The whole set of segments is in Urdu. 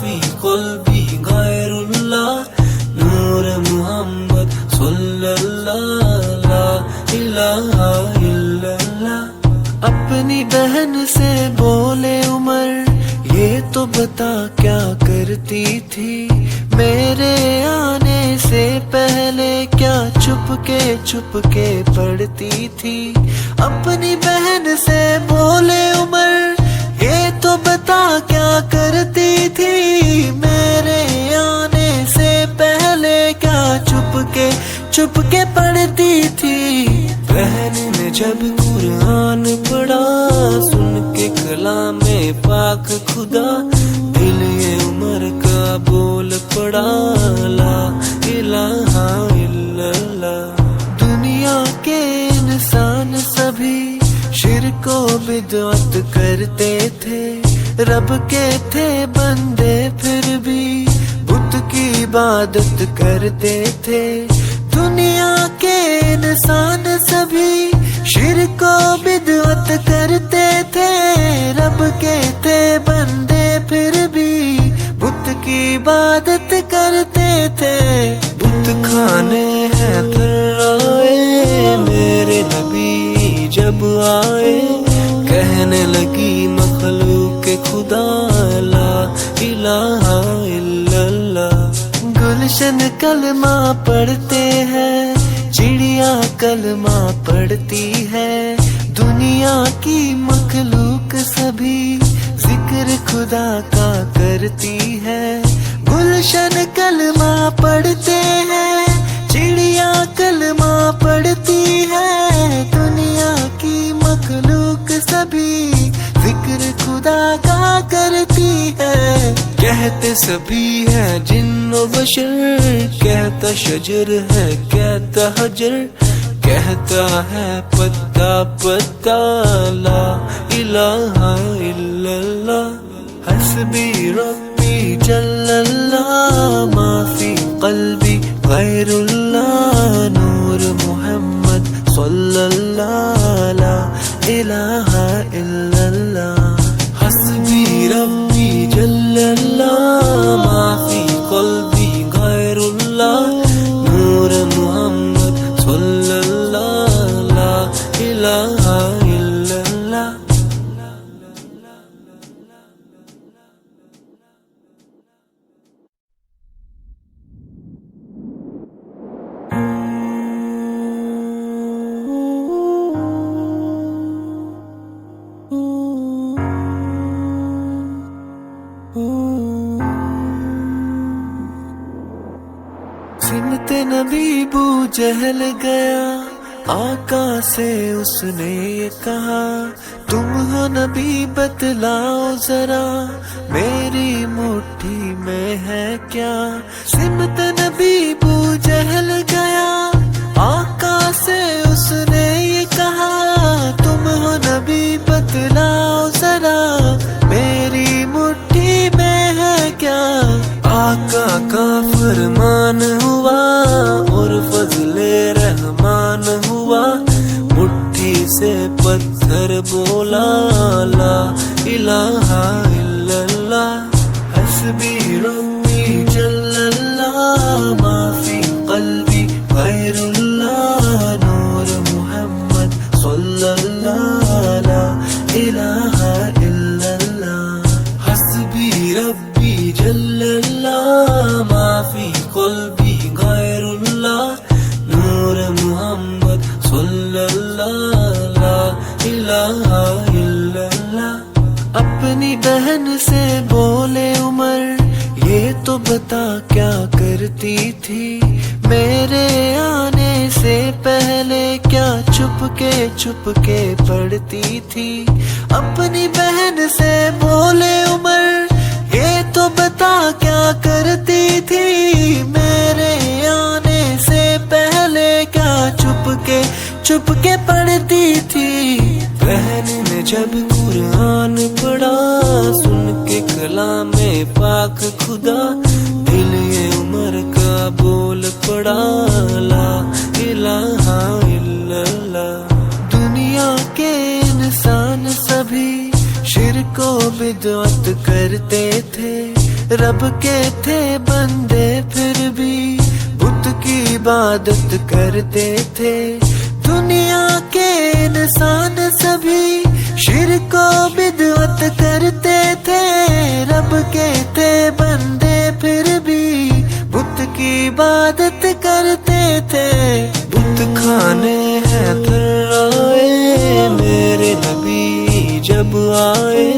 فی قلبی غیر اللہ نور محمد صلی اللہ لا الہ الا اللہ۔ اپنی بہن سے بولے عمر یہ تو بتا کیا کرتی تھی میرے آنے سے پہلے کیا چھپ کے پڑھتی تھی۔ اپنی بہن سے بولے عمر یہ تو بتا کیا کرتی تھی میرے آنے سے پہلے کیا چھپ کے پڑھتی تھی۔ بہن نے جب قرآن پڑھا سن کے کلام پاک خدا دل یہ عمر کا بول پڑا لا الہ الا اللہ۔ دنیا کے انسان سبھی شرک و بدعت کرتے تھے، رب کے تھے بندے پھر بھی بت کی عبادت کرتے تھے۔ دنیا کے انسان سبھی شرک و بدعت کرتے تھے، رب کے تھے بندے پھر بھی بت کی عبادت کرتے تھے۔ بت کھانے ہیں تھرائے میرے نبی جب آئے، کہنے لگی مخلوق خدا لا الہ الا اللہ۔ گلشن کلمہ پڑھتے ہیں، چڑیا کلمہ پڑھتی ہے، دنیا کی مخلوق سبھی ذکر خدا کا کرتی ہے۔ گلشن کلمہ پڑھتے ہیں، چڑیا کلمہ پڑھتی ہے، دنیا کی مخلوق سبھی ذکر خدا کا کرتی ہے۔ کہتے سبھی ہے جن و بشر، کہتا شجر ہے کہتا حجر، کہتا ہے پتا پتا لا الہ الا اللہ۔ حسبی ربی جل اللہ ما فی قلبی غیر اللہ نور محمد صلی اللہ لا الہ الا اللہ۔ حسبی ربی جل اللہ ما فی قلبی غیر اللہ نور محمد صلی اللہ لا الہ الا اللہ۔ سمت نبی بو جہل گیا، آقا سے اس نے یہ کہا تم ہو نبی بتلاؤ ذرا میری مٹھی میں ہے کیا۔ سمت نبی بو جہل گیا، آقا سے اس نے یہ کہا تم ہو نبی بتلاؤ ذرا میری مٹھی میں ہے کیا۔ آقا کا فرمان ہوا اور فضل رحمان ہوا، مٹھی سے پتھر بولا لا الہ الا اللہ۔ حسبی ربی جل اللہ ما فی قلبی غیر اللہ نور محمد صلی اللہ لا الہ الا اللہ۔ حسبی ربی جل اللہ ما فی قلبی غیر اللہ نور محمد صلی اللہ لا الہ الا اللہ۔ اپنی بہن سے بولے عمر یہ تو بتا کیا کرتی تھی میرے آنے سے پہلے کیا چھپ کے پڑھتی تھی۔ اپنی بہن سے بولے عمر یہ تو بتا کیا کرتی تھی میرے آنے سے پہلے کیا چھپ کے پڑھتی تھی۔ بہن نے جب قرآن پڑھا سن کے کلام پاک خدا دل یہ عمر کا بول پڑا لا الہ الا اللہ۔ دنیا کے انسان سبھی شرک و بدعت کرتے تھے، رب کے تھے بندے پھر بھی بت کی عبادت کرتے تھے۔ دنیا کے انسان سبھی شرک و بدعت کرتے تھے، رب کے تھے بندے پھر بھی بت کی عبادت کرتے تھے۔ بت کھانے ہیں تھرائے میرے نبی جب آئے،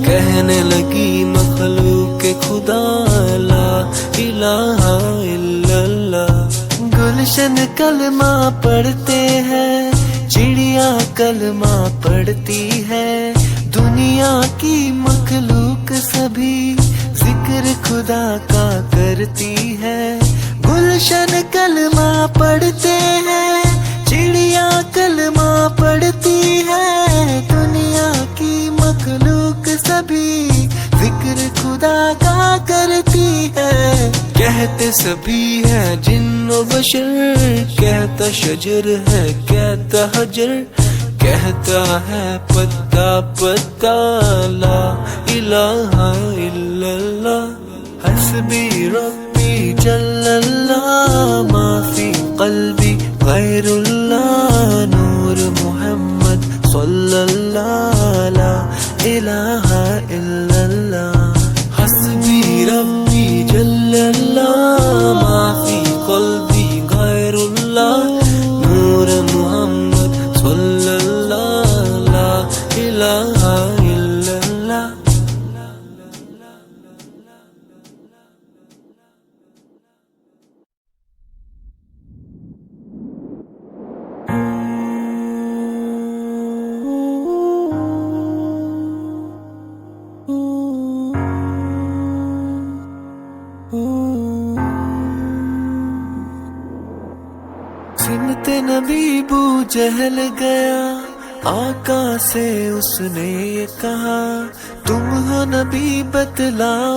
کہنے لگی مخلوق خدا لا الہ الا اللہ۔ گلشن کلمہ پڑھتے ہیں، چڑیا کلمہ پڑھتی ہے، دنیا کی مخلوق سبھی ذکر خدا کا کرتی ہے۔ گلشن کلمہ پڑھتے ہیں، چڑیا کلمہ پڑھتی ہے، دنیا کی مخلوق سبھی ذکر خدا کا کرتی ہے۔ کہتے سبھی ہے جن و بشر، کہتا شجر ہے کہتا حجر، کہتا ہے پتا پتا لا الہ الا اللہ۔ حسبی ربی جل اللہ، ما فی قلبی غیر اللہ، نور محمد صلی اللہ لا الہ الا اللہ۔ حسبی ربی جل اللہ، ما فی قلبی غیر اللہ، نور محمد صلی اللہ لا الہ الا اللہ۔ سنتے نبی بو جہل گیا، آقا سے اس نے یہ کہا تم ہو نبی بتلاؤ